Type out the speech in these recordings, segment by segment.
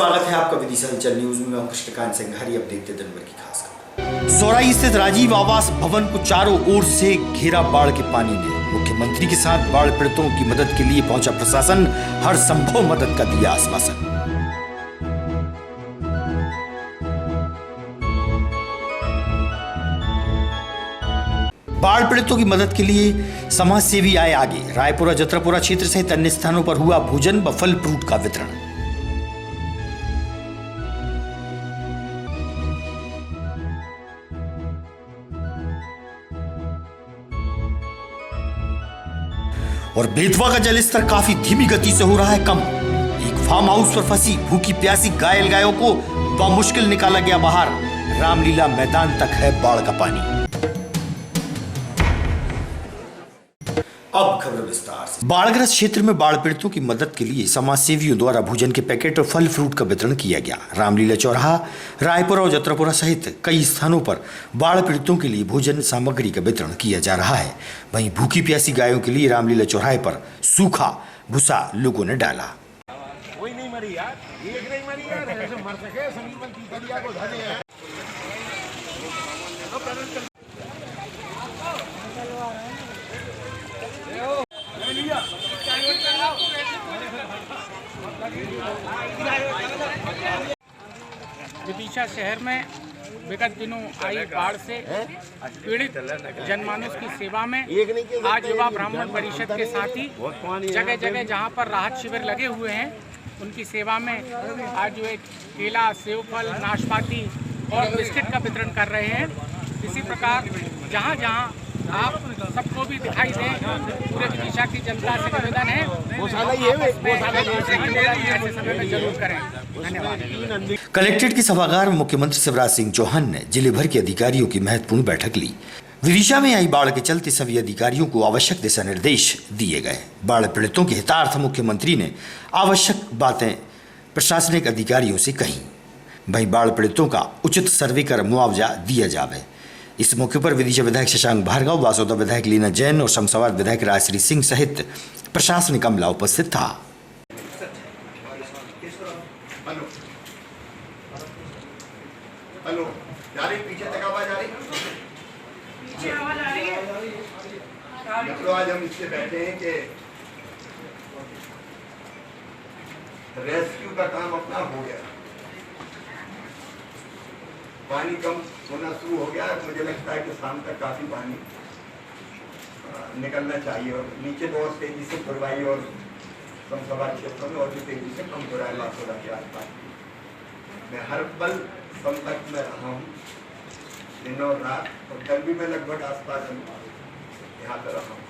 स्वागत है आपका विदिशा हलचल न्यूज में। मैं कृष्णकांत सिंह। अब देखते दिन भर की खास खबर। सौराई स्थित राजीव आवास भवन को चारों ओर से घेरा बाढ़ के पानी ने। मुख्यमंत्री के साथ बाढ़ पीड़ितों की मदद के लिए पहुंचा प्रशासन, हर संभव मदद का दिया आश्वासन। बाढ़ पीड़ितों की मदद के लिए समाज सेवी आए आगे। रायपुरा जत्रपुरा क्षेत्र सहित अन्य स्थानों पर हुआ भोजन व फल फ्रूट का वितरण। और बेतवा का जलस्तर काफी धीमी गति से हो रहा है कम। एक फार्म हाउस पर फंसी भूखी प्यासी घायल गायों को बमुश्किल निकाला गया बाहर। रामलीला मैदान तक है बाढ़ का पानी। अब खबर विस्तार से। बाढ़ग्रस्त क्षेत्र में बाढ़ पीड़ितों की मदद के लिए समाज सेवियों द्वारा भोजन के पैकेट और फल फ्रूट का वितरण किया गया। रामलीला चौराहा, रायपुरा और जत्रपुरा सहित कई स्थानों पर बाढ़ पीड़ितों के लिए भोजन सामग्री का वितरण किया जा रहा है। वहीं भूखी प्यासी गायों के लिए रामलीला चौराहे पर सूखा भूसा लोगों ने डाला। विदिशा शहर में विगत दिनों आई बाढ़ से पीड़ित जनमानस की सेवा में आज युवा ब्राह्मण परिषद के साथ ही जगह जगह जहां पर राहत शिविर लगे हुए हैं, उनकी सेवा में आज जो एक केला, सेब फल, नाशपाती और बिस्किट का वितरण कर रहे हैं। इसी प्रकार जहां जहां आप सबको भी दिखाई दे, पूरे विदिशा की जनता से निवेदन है ऐसे समय में जरूर करें। धन्यवाद। कलेक्ट्रेट के सभागार में मुख्यमंत्री शिवराज सिंह चौहान ने जिले भर के अधिकारियों की महत्वपूर्ण बैठक ली। विदिशा में आई बाढ़ के चलते सभी अधिकारियों को आवश्यक दिशा निर्देश दिए गए। बाढ़ पीड़ितों के हितार्थ मुख्यमंत्री ने आवश्यक बातें प्रशासनिक अधिकारियों से कही। वहीं बाढ़ पीड़ितों का उचित सर्वे कर मुआवजा दिया जाए। इस मौके पर विदिशा विधायक शशांक भार्गव, वासोदा विधायक लीना जैन और शमशाबाद विधायक राजश्री सिंह सहित प्रशासनिक अमला उपस्थित था। हेलो, पीछे तक आवाज आ रही? तो आज हम इससे बैठे हैं कि रेस्क्यू का काम अपना हो गया। पानी कम होना शुरू हो गया। मुझे लगता है कि शाम तक काफी पानी निकलना चाहिए और नीचे तो और तेजी से खुरवाई और शमशाबाद क्षेत्रों में और भी तेजी से कम हो रहा है। वासोदा के आसपास मैं हर पल संपर्क में रहा हूँ, दिन और रात, और कल भी मैं लगभग आसपास यहाँ पर रहा हूँ।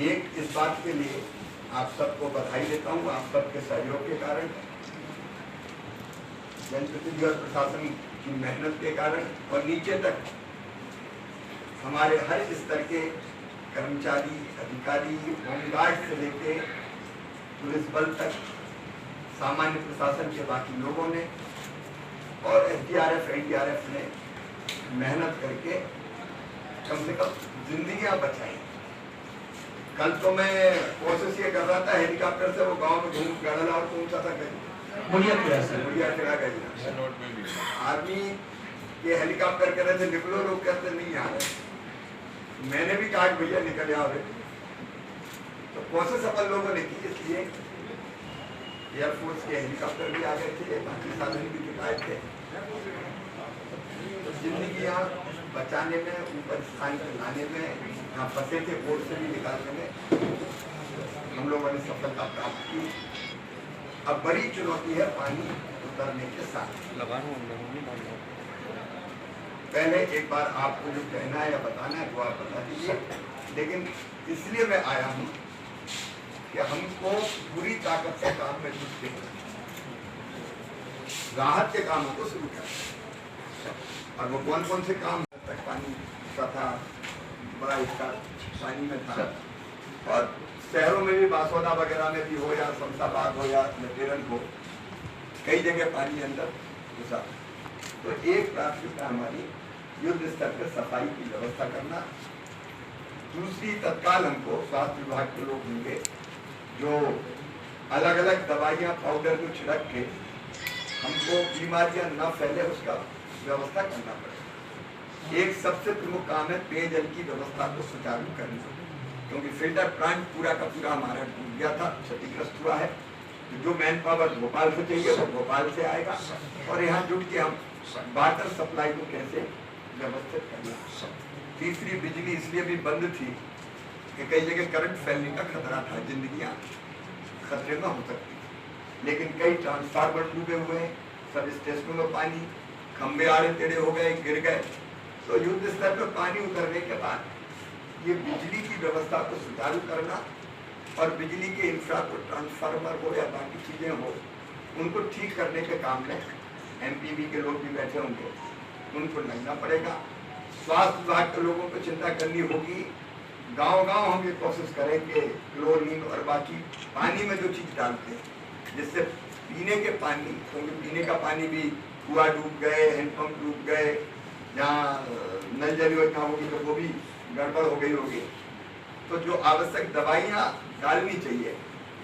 एक इस बात के लिए आप सबको बधाई देता हूँ, आप सबके सहयोग के कारण, जनप्रतिनिधि और प्रशासन की मेहनत के कारण, और नीचे तक हमारे हर स्तर के कर्मचारी, अधिकारी, होमगार्ड से लेके पुलिस बल तक, सामान्य प्रशासन के बाकी लोगों ने और SDRF, NDRF ने मेहनत करके कम से कम जिंदगियां बचाई। कल तो मैं कोशिश ये कर रहा था हेलीकॉप्टर से वो गांव में घूम गड़ला और पहुंचा था मुड़िया चढ़ा गई। आर्मी ये हेलीकॉप्टर कह रहे थे निकलो, लोग कहते नहीं आ रहे। मैंने भी कहा भैया निकल आओ। तो कोशिश अपन लोगों ने की, इसलिए एयरफोर्स के हेलीकॉप्टर भी आ गए थे, बाकी साधन भी दिखाए थे। तो जिंदगियां बचाने में, ऊपर स्थान पर लाने में, यहाँ फंसे थे बोर्ड से भी निकालने में हम लोगों ने सफलता प्राप्त की। अब बड़ी चुनौती है पानी उतरने के साथ। पहले एक बार आपको जो कहना है या बताना है तो आप बता दीजिए, लेकिन इसलिए मैं आया हूँ कि हमको पूरी ताकत से काम में जुटते हैं, राहत के कामों को शुरू करें। और वो कौन कौन से काम तक पानी का था, बड़ा हिस्सा पानी में था, और शहरों में भी वासोदा वगैरह में भी हो या शमशाबाद हो या नटेरन हो, कई जगह पानी अंदर घुसा। तो एक प्राथमिकता हमारी युद्ध स्तर पर सफाई की व्यवस्था करना। दूसरी, तत्काल हमको स्वास्थ्य विभाग के लोग होंगे जो अलग अलग दवाइयाँ पाउडर को छिड़क के हमको बीमारियां न फैले उसका व्यवस्था करना पड़ेगा। एक सबसे प्रमुख काम है पेयजल की व्यवस्था को सुचारू करना, क्योंकि फिल्टर प्लांट पूरा का पूरा हमारा टूट गया था, क्षतिग्रस्त हुआ है। तो जो मैन पावर भोपाल से चाहिए वो भोपाल से आएगा, और यहाँ जुट के हम वाटर सप्लाई को कैसे व्यवस्थित करना। तीसरी, बिजली इसलिए भी बंद थी कि कई जगह करंट फैलने का खतरा था, जिंदगियां खतरे में हो सकती थी, लेकिन कई ट्रांसफार्मर डूबे हुए हैं, सब स्टेशनों में पानी, खंबे आड़े टेढ़े हो गए, गिर गए। तो युद्ध स्तर पर पानी उतरने के बाद ये बिजली की व्यवस्था को सुचारू करना और बिजली के इंफ्रा को, ट्रांसफार्मर हो या बाकी चीजें हो, उनको ठीक करने के काम में एमपीवी के लोग भी बैठे होंगे, उनको लगना पड़ेगा। स्वास्थ्य विभाग के लोगों को चिंता करनी होगी। गांव-गांव हम ये कोशिश करेंगे क्लोरीन और बाकी पानी में जो चीज डालते हैं, जिससे पीने के पानी, क्योंकि पीने का पानी भी कुआं डूब गए, हैंडपंप डूब गए, जहाँ नल जल योजना होगी तो वो भी गड़बड़ हो गई होगी। तो जो आवश्यक दवाइयाँ डालनी चाहिए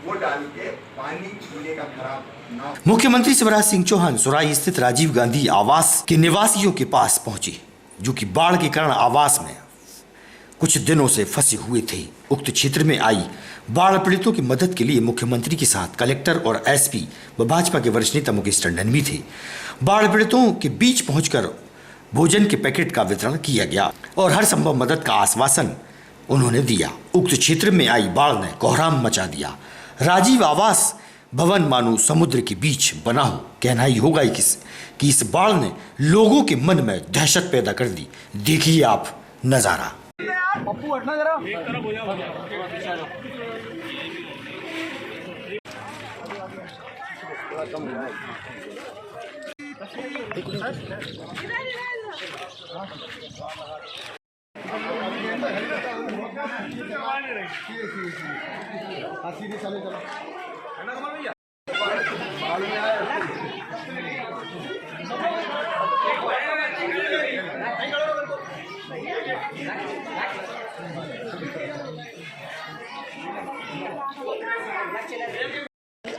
वो डाल के पानी पीने का खराब ना हो। मुख्यमंत्री शिवराज सिंह चौहान सुराई स्थित राजीव गांधी आवास के निवासियों के पास पहुंचे, जो कि बाढ़ के कारण आवास में कुछ दिनों से फंसे हुए थे। उक्त क्षेत्र में आई बाढ़ पीड़ितों की मदद के लिए मुख्यमंत्री के साथ कलेक्टर और एसपी व भाजपा के वरिष्ठ नेता मुकेश टंडन भी थे। बाढ़ पीड़ितों के बीच पहुंचकर भोजन के पैकेट का वितरण किया गया और हर संभव मदद का आश्वासन उन्होंने दिया। उक्त क्षेत्र में आई बाढ़ ने कोहराम मचा दिया। राजीव आवास भवन मानो समुद्र के बीच बना हो। कहना ही होगा कि इस बाढ़ ने लोगों के मन में दहशत पैदा कर दी। देखिए आप नजारा। पप्पू हटना जरा। सीधे चले चलो है ना कमल भैया।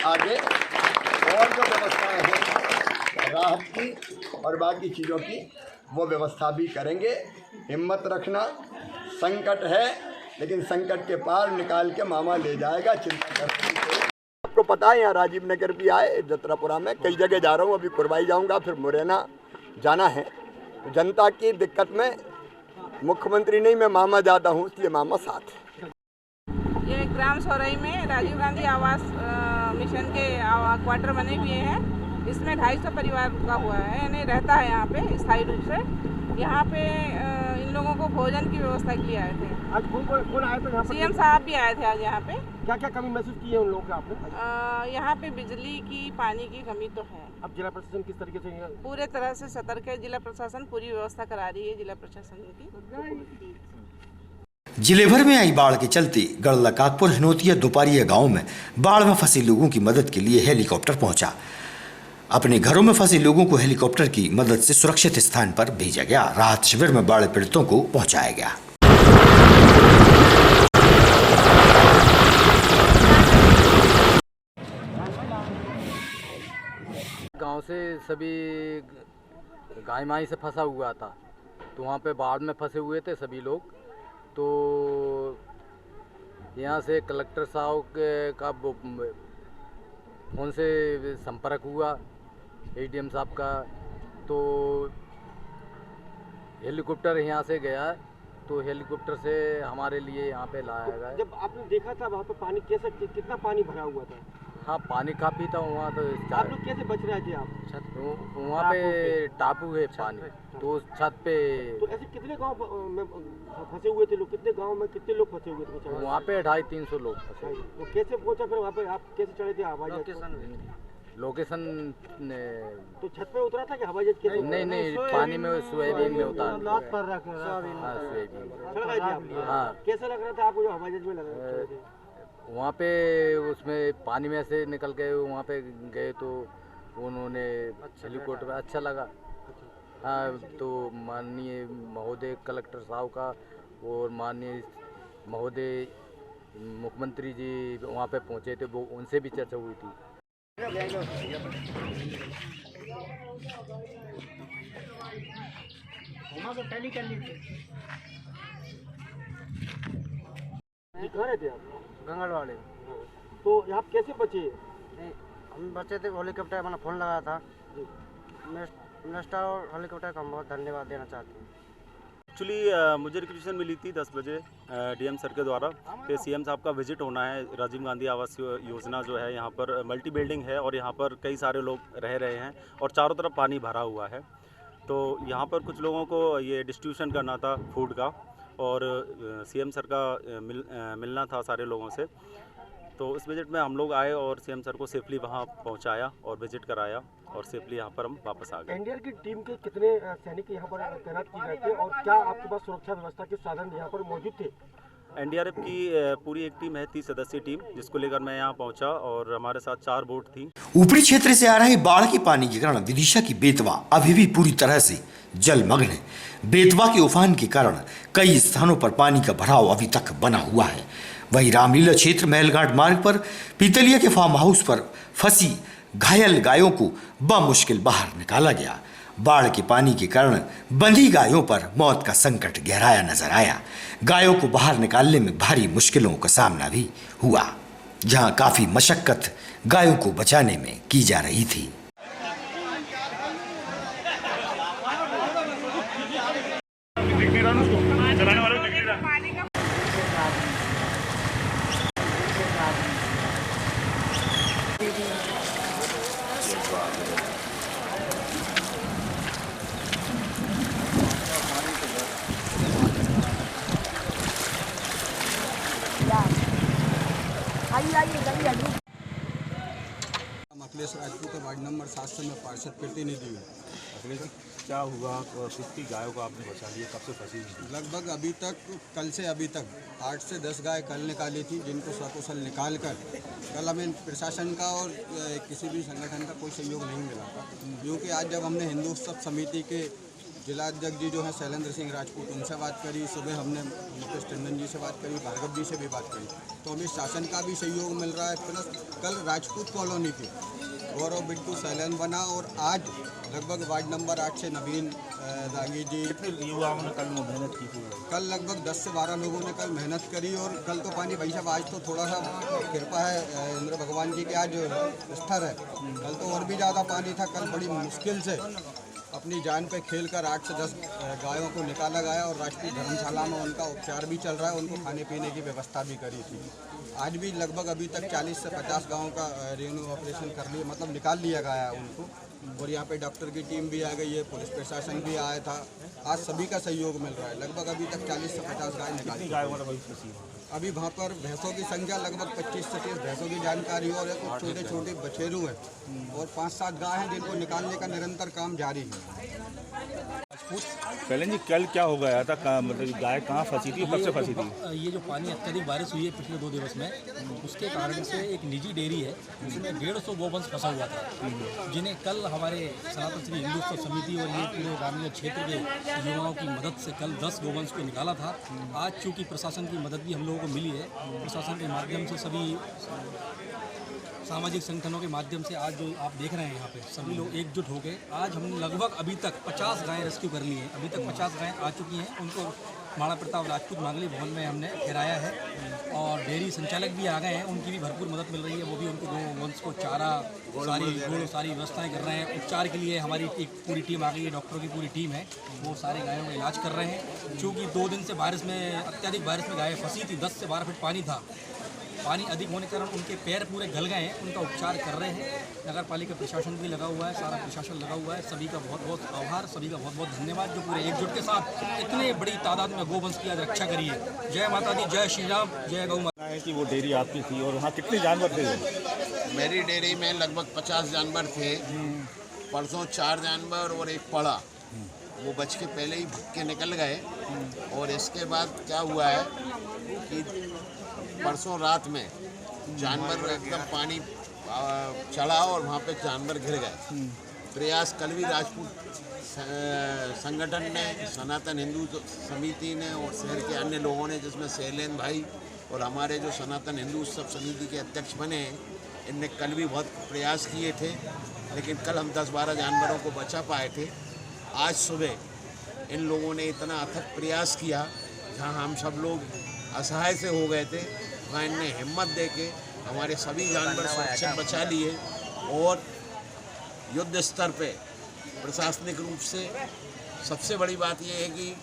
आगे और जो व्यवस्थाएं हैं राहत की और बाकी चीज़ों की, वो व्यवस्था भी करेंगे। हिम्मत रखना, संकट है लेकिन संकट के पार निकाल के मामा ले जाएगा, चिंता करने की। आपको पता है यहाँ राजीव नगर भी आए, जतरापुरा में कई जगह जा रहा हूँ, अभी कुरबाई जाऊँगा, फिर मुरैना जाना है। तो जनता की दिक्कत में मुख्यमंत्री नहीं, मैं मामा ज़्यादा हूँ, इसलिए मामा साथ है। ये ग्राम सौरई में राजीव गांधी आवास मिशन के क्वार्टर बने हुए हैं। इसमें 250 परिवार का हुआ है, यानी रहता है यहाँ पे स्थायी रूप से। यहाँ पे इन लोगों को भोजन की व्यवस्था की आए थे। आज कौन आए थे यहाँ पर? सीएम साहब भी आए थे आज यहाँ पे। क्या क्या कमी महसूस की है उन लोगों के आपने? यहाँ पे बिजली की, पानी की कमी तो है। अब जिला प्रशासन किस तरीके से पूरे तरह से सतर्क है। जिला प्रशासन पूरी व्यवस्था करा रही है, जिला प्रशासन की। जिले भर में आई बाढ़ के चलते गढ़ला काकपुर, हनोतिया, दोपारिया गांव में बाढ़ में फंसे लोगों की मदद के लिए हेलीकॉप्टर पहुंचा। अपने घरों में फंसे लोगों को हेलीकॉप्टर की मदद से सुरक्षित स्थान पर भेजा गया। राहत शिविर में बाढ़ पीड़ितों को पहुंचाया गया। गांव से सभी गाय माई से फंसा हुआ था, तो वहाँ पे बाढ़ में फंसे हुए थे सभी लोग। तो यहाँ से कलेक्टर साहब का फोन से संपर्क हुआ, एडीएम साहब का, तो हेलीकॉप्टर यहाँ से गया, तो हेलीकॉप्टर से हमारे लिए यहाँ पे लाया गया। जब आपने देखा था वहाँ पे पानी कैसे, कितना पानी भरा हुआ था? हाँ, पानी काफ़ी था वहाँ। तो आप लोग कैसे बच रहे थे? आप छत वहाँ पे टापू है पानी, तो उस छत पे। तो ऐसे कितने गांव में फंसे हुए थे लोग? कितने गांव में कितने लोग फंसे हुए थे? वहाँ पे 250-300 लोग फंसे। तो कैसे पहुंचा फिर वहाँ पे? आप कैसे चढ़े थे हवाई जहाज? लोकेशन तो छत पे उतरा था कि हवाई जहाज कैसे? नहीं, पानी में सोयाबीन में उतार। हाँ, कैसा लग रहा था आपको जो हवाई जहाज में लगा? वहाँ पे उसमें पानी में से निकल गए, वहाँ पे गए तो उन्होंने हेलीकॉप्टर में अच्छा लगा। हाँ, तो माननीय महोदय कलेक्टर साहब का और माननीय महोदय मुख्यमंत्री जी वहाँ पे पहुँचे थे, वो उनसे भी चर्चा हुई थी। ये कहाँ रहते हैं आप? गंगलवाड़ी। तो यहाँ कैसे बचे? नहीं, हम बचे थे, हेलीकॉप्टर मैंने फ़ोन लगाया था। मिनिस्टर और हेलीकॉप्टर का हम बहुत धन्यवाद देना चाहते हैं। एक्चुअली मुझे रिक्वेशन मिली थी 10 बजे डीएम सर के द्वारा कि सीएम साहब का विजिट होना है। राजीव गांधी आवास योजना जो है यहाँ पर मल्टी बिल्डिंग है और यहाँ पर कई सारे लोग रह रहे हैं और चारों तरफ पानी भरा हुआ है। तो यहाँ पर कुछ लोगों को ये डिस्ट्रीब्यूशन करना था फूड का और सीएम सर का मिलना था सारे लोगों से। तो इस विजिट में हम लोग आए और सीएम सर को सेफली वहाँ पहुँचाया और विजिट कराया और सेफली यहाँ पर हम वापस आ गए। एनडीआर की टीम के कितने सैनिक यहाँ पर तैनात किए गए थे और क्या आपके पास सुरक्षा व्यवस्था के साधन यहाँ पर मौजूद थे? एनडीआरएफ की पूरी एक टीम है, 30 सदस्यीय टीम, जिसको लेकर मैं यहाँ पहुँचा और हमारे साथ 4 बोट थी। ऊपरी क्षेत्र से आ रहे बाढ़ के पानी के कारण विदिशा की बेतवा अभी भी पूरी तरह से जलमग्न है। बेतवा के उफान के कारण कई स्थानों पर पानी का भराव अभी तक बना हुआ है। वहीं रामलीला क्षेत्र महलघाट मार्ग पर पीतलिया के फार्म हाउस पर फंसी घायल गायों को बमुश्किल बाहर निकाला गया। बाढ़ के पानी के कारण बंधी गायों पर मौत का संकट गहराया नजर आया। गायों को बाहर निकालने में भारी मुश्किलों का सामना भी हुआ, जहां काफी मशक्कत गायों को बचाने में की जा रही थी। अखिलेश राजपूत वार्ड नंबर 7 से मैं पार्षद प्रतिनिधि हूँ। अखिलेश जी, क्या हुआ और कितनी गायों को आपने बचा लिया, कब से फंसी? लगभग अभी तक, कल से अभी तक 8 से 10 गाय कल निकाली थी, जिनको सकुशल निकाल कर कल हमें प्रशासन का और किसी भी संगठन का कोई सहयोग नहीं मिला था। क्योंकि आज जब हमने हिंदू उत्सव समिति के जिलाध्यक्ष जी जो हैं शैलेंद्र सिंह राजपूत, उनसे बात करी, सुबह हमने मुकेश टंडन जी से बात करी, भार्गव जी से भी बात करी, तो हमें शासन का भी सहयोग मिल रहा है। प्लस कल राजपूत कॉलोनी पे गौरव बिट्टू सैलन बना और आज लगभग वार्ड नंबर 8 से नवीन दागी जी, युवाओं ने कल मेहनत की थी? कल लगभग 10 से 12 लोगों ने कल मेहनत करी। और कल तो पानी भाई साहब आज तो थोड़ा सा कृपा है इंद्र भगवान जी के आज स्तर है, कल तो और भी ज़्यादा पानी था। कल बड़ी मुश्किल से अपनी जान पे खेलकर 8 से 10 गायों को निकाला गया और राष्ट्रीय धर्मशाला में उनका उपचार भी चल रहा है, उनको खाने पीने की व्यवस्था भी करी थी। आज भी लगभग अभी तक 40 से 50 गाँव का रेस्क्यू ऑपरेशन कर लिया, मतलब निकाल लिया गया है उनको। और यहाँ पे डॉक्टर की टीम भी आ गई है, पुलिस प्रशासन भी आया था। आज सभी का सहयोग मिल रहा है। लगभग अभी तक 40 से 50 गाय निकाली। अभी वहाँ पर भैंसों की संख्या लगभग 25 से 30 भैंसों की जानकारी और है, कुछ छोटे छोटे बछेरू हैं और 5-7 गाय हैं जिनको निकालने का निरंतर काम जारी है। पहले जी कल क्या हो गया था, मतलब गाय कहाँ फंसी थी, कब से फंसी थी? ये जो पानी अत्यधिक बारिश हुई है पिछले 2 दिवस में, उसके कारण से एक निजी डेयरी है जिसमें 150 गोवंश फंसा हुआ था, जिन्हें कल हमारे सनातन श्री हिंदू उत्सव समिति और ये पूरे रामलीला क्षेत्र के युवाओं की मदद से कल 10 गोवंश को निकाला था। आज चूँकि प्रशासन की मदद भी हम लोगों को मिली है, प्रशासन के माध्यम से सभी सामाजिक संगठनों के माध्यम से आज जो आप देख रहे हैं यहाँ पे सभी लोग एकजुट हो गए। आज हमने लगभग अभी तक 50 गायें रेस्क्यू कर ली हैं। अभी तक 50 गायें आ चुकी हैं। उनको महाराणा प्रताप राजपूत मांगली भवन में हमने ठहराया है और डेयरी संचालक भी आ गए हैं, उनकी भी भरपूर मदद मिल रही है। वो भी उनको गोवंश को चारा, सारी व्यवस्थाएं कर रहे हैं। उपचार के लिए हमारी एक पूरी टीम आ गई है, डॉक्टरों की पूरी टीम है, वो सारे गायों का इलाज कर रहे हैं। चूँकि 2 दिन से बारिश में, अत्यधिक बारिश में गायें फंसी थी, 10 से 12 फीट पानी था। पानी अधिक होने के कारण उनके पैर पूरे गल गए हैं, उनका उपचार कर रहे हैं। नगर पालिका प्रशासन भी लगा हुआ है, सारा प्रशासन लगा हुआ है। सभी का बहुत बहुत आभार, सभी का बहुत बहुत धन्यवाद जो पूरे एकजुट के साथ इतने बड़ी तादाद में गोवंश की आज रक्षा करी है। जय माता दी, जय श्री राम, जय गौ माता। है कि वो डेयरी आपकी थी और वहाँ कितने जानवर थे? मेरी डेयरी में लगभग 50 जानवर थे। परसों 4 जानवर और 1 पड़ा, वो बच के पहले ही भग के निकल गए। और इसके बाद क्या हुआ है कि परसों रात में जानवर एकदम पानी चढ़ा और वहाँ पे जानवर घिर गए। प्रयास कल भी राजपूत संगठन ने, सनातन हिंदू समिति ने और शहर के अन्य लोगों ने, जिसमें शैलेंद्र भाई और हमारे जो सनातन हिंदू उत्सव समिति के अध्यक्ष बने हैं, इनने कल भी बहुत प्रयास किए थे, लेकिन कल हम 10-12 जानवरों को बचा पाए थे। आज सुबह इन लोगों ने इतना अथक प्रयास किया, जहां हम सब लोग असहाय से हो गए थे, वहाँ इनने हिम्मत दे के हमारे सभी जानवर सुरक्षित बचा लिए। और युद्ध स्तर पे प्रशासनिक रूप से सबसे बड़ी बात यह है कि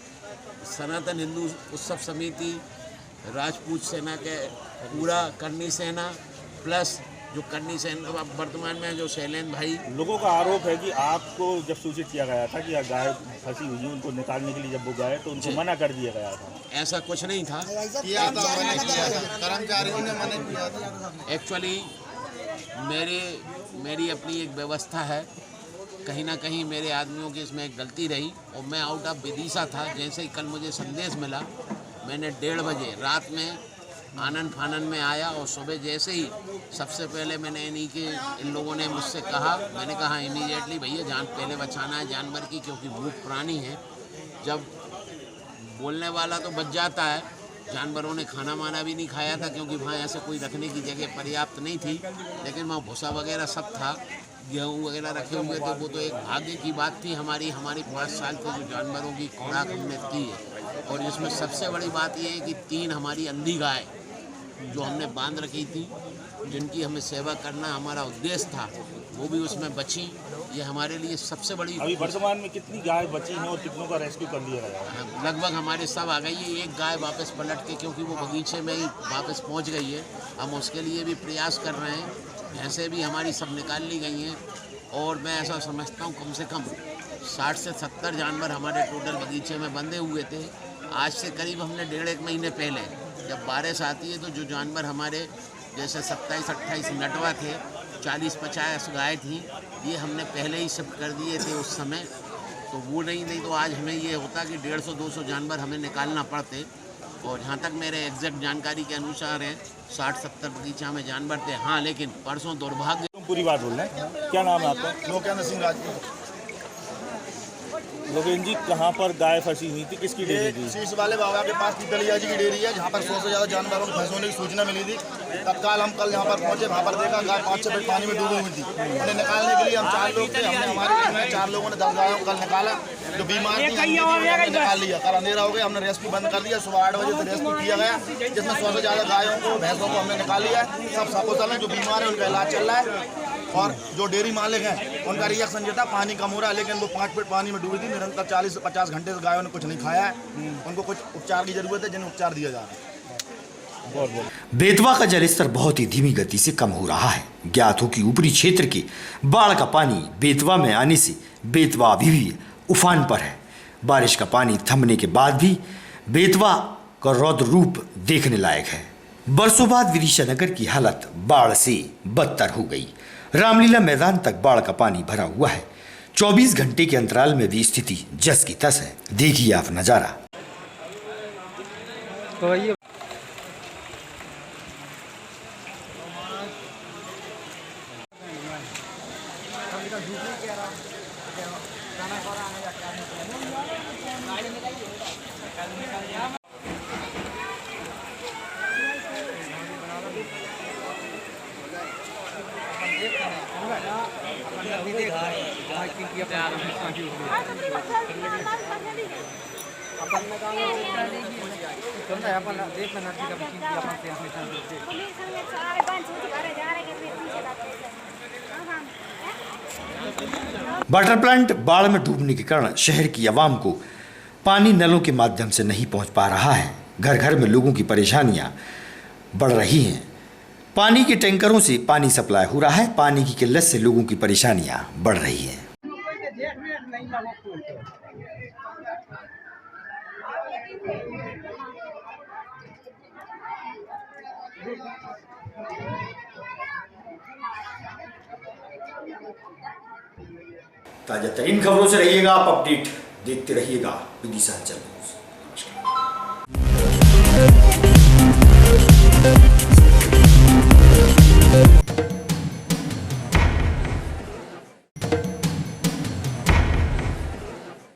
सनातन हिंदू उत्सव समिति, राजपूत सेना के पूरा करनी सेना प्लस जो करनी सेना वर्तमान में जो शैलेंद्र भाई, लोगों का आरोप है कि आपको जब सूचित किया गया था कि गाय फंसी हुई है, उनको निकालने के लिए जब वो गए तो उनको मना कर दिया गया था। ऐसा कुछ नहीं था, कर्मचारियों ने मना किया था। एक्चुअली मेरी अपनी एक व्यवस्था है, कहीं ना कहीं मेरे आदमियों की इसमें एक गलती रही और मैं आउट ऑफ विदिशा था। जैसे ही कल मुझे संदेश मिला, मैंने 1:30 बजे रात में आनंद फानन में आया और सुबह जैसे ही सबसे पहले मैंने इन लोगों ने मुझसे कहा, मैंने कहा इमीडिएटली भैया जान पहले बचाना है जानवर की, क्योंकि मूक प्राणी है। जब बोलने वाला तो बच जाता है, जानवरों ने खाना माना भी नहीं खाया था, क्योंकि वहाँ ऐसे कोई रखने की जगह पर्याप्त नहीं थी, लेकिन वहाँ भूसा वगैरह सब था, गेहूँ वगैरह रखे हुए थे। वो तो एक भाग्य की बात थी हमारी 5 साल से जो जानवरों की खुराक हमने की है। और इसमें सबसे बड़ी बात यह है कि 3 हमारी अंधी गाय जो हमने बांध रखी थी, जिनकी हमें सेवा करना हमारा उद्देश्य था, वो भी उसमें बची। ये हमारे लिए सबसे बड़ी। अभी वर्तमान में कितनी गाय बची हैं और कितनों का रेस्क्यू कर लिया गया? लगभग हमारे सब आ गई है। एक गाय वापस पलट के, क्योंकि वो बगीचे में ही वापस पहुंच गई है, हम उसके लिए भी प्रयास कर रहे हैं। भैंसें भी हमारी सब निकाल ली गई हैं और मैं ऐसा समझता हूँ कम से कम 60 से 70 जानवर हमारे टोटल बगीचे में बंधे हुए थे। आज से करीब हमने 1.5 महीने पहले जब बारिश आती है तो जो जानवर हमारे जैसे 27-28 नटवा थे, 40-50 गाय थी, ये हमने पहले ही शिफ्ट कर दिए थे उस समय। तो वो नहीं तो आज हमें ये होता कि 150-200 जानवर हमें निकालना पड़ते। और जहाँ तक मेरे एग्जैक्ट जानकारी के अनुसार है 60-70 बगीचा में जानवर थे। हाँ, लेकिन परसों दुर्भाग्य। पूरी बात बोल रहे हैं, क्या नाम है आपका? लोकेंद्र सिंह राजपूत। लोकेंद्र जी, कहाँ पर गाय फंसी हुई थी, किसकी डेयरी थी? शीश वाले बाबा के पास दलिया जी की डेयरी है, जहाँ पर 100 से ज़्यादा जानवरों को फंसने की सूचना मिली थी। तत्काल हम कल यहाँ पर पहुँचे, वहाँ पर देखा गाय 5-6 फीट पानी में डूबी हुई थी। उन्हें निकालने के लिए हम 4 लोग थे, हमने हमारे टीम में 4 लोगों ने 10 गायों को कल निकाला। जो बीमार थी हमने निकाल लिया। कल अंधेरा हो गया, हमने रेस्क्यू बंद कर दिया। सुबह 8 बजे से रेस्क्यू किया गया, जिसमें 100 से ज़्यादा गायों को, भैंसों को हमने निकाल लिया। सब सकुशल हैं, जो बीमार है उनका इलाज चल रहा है। और जो डेयरी मालिक हैं उनका रिएक्शन ये था पानी कम हो रहा है, लेकिन वो 5 फीट पानी में डूबी थी। निरंतर 40 से 50 घंटे से गायों ने कुछ नहीं खाया है। उनको कुछ उपचार की जरूरत है, जिन्हें उपचार दिया जा रहा है। बेतवा का जलस्तर बहुत ही धीमी गति से कम हो रहा है। ज्ञात हो कि ऊपरी क्षेत्र के बाढ़ का पानी बेतवा में आने से बेतवा अभी भी उफान पर है। बारिश का पानी थमने के बाद भी बेतवा का रौद्र रूप देखने लायक है। बरसों बाद विदिशा नगर की हालत बाढ़ से बदतर हो गई। रामलीला मैदान तक बाढ़ का पानी भरा हुआ है। 24 घंटे के अंतराल में भी स्थिति जस की तस है। देखिए आप नजारा। तो ये वाटर प्लांट बाढ़ में डूबने के कारण शहर की आवाम को पानी नलों के माध्यम से नहीं पहुंच पा रहा है। घर घर में लोगों की परेशानियां बढ़ रही हैं। पानी के टैंकरों से पानी सप्लाई हो रहा है। पानी की किल्लत से लोगों की परेशानियां बढ़ रही हैं। ताजा तरीन खबरों से रहिएगा आप अपडेट देखते रहिएगा विदिशा चैनल।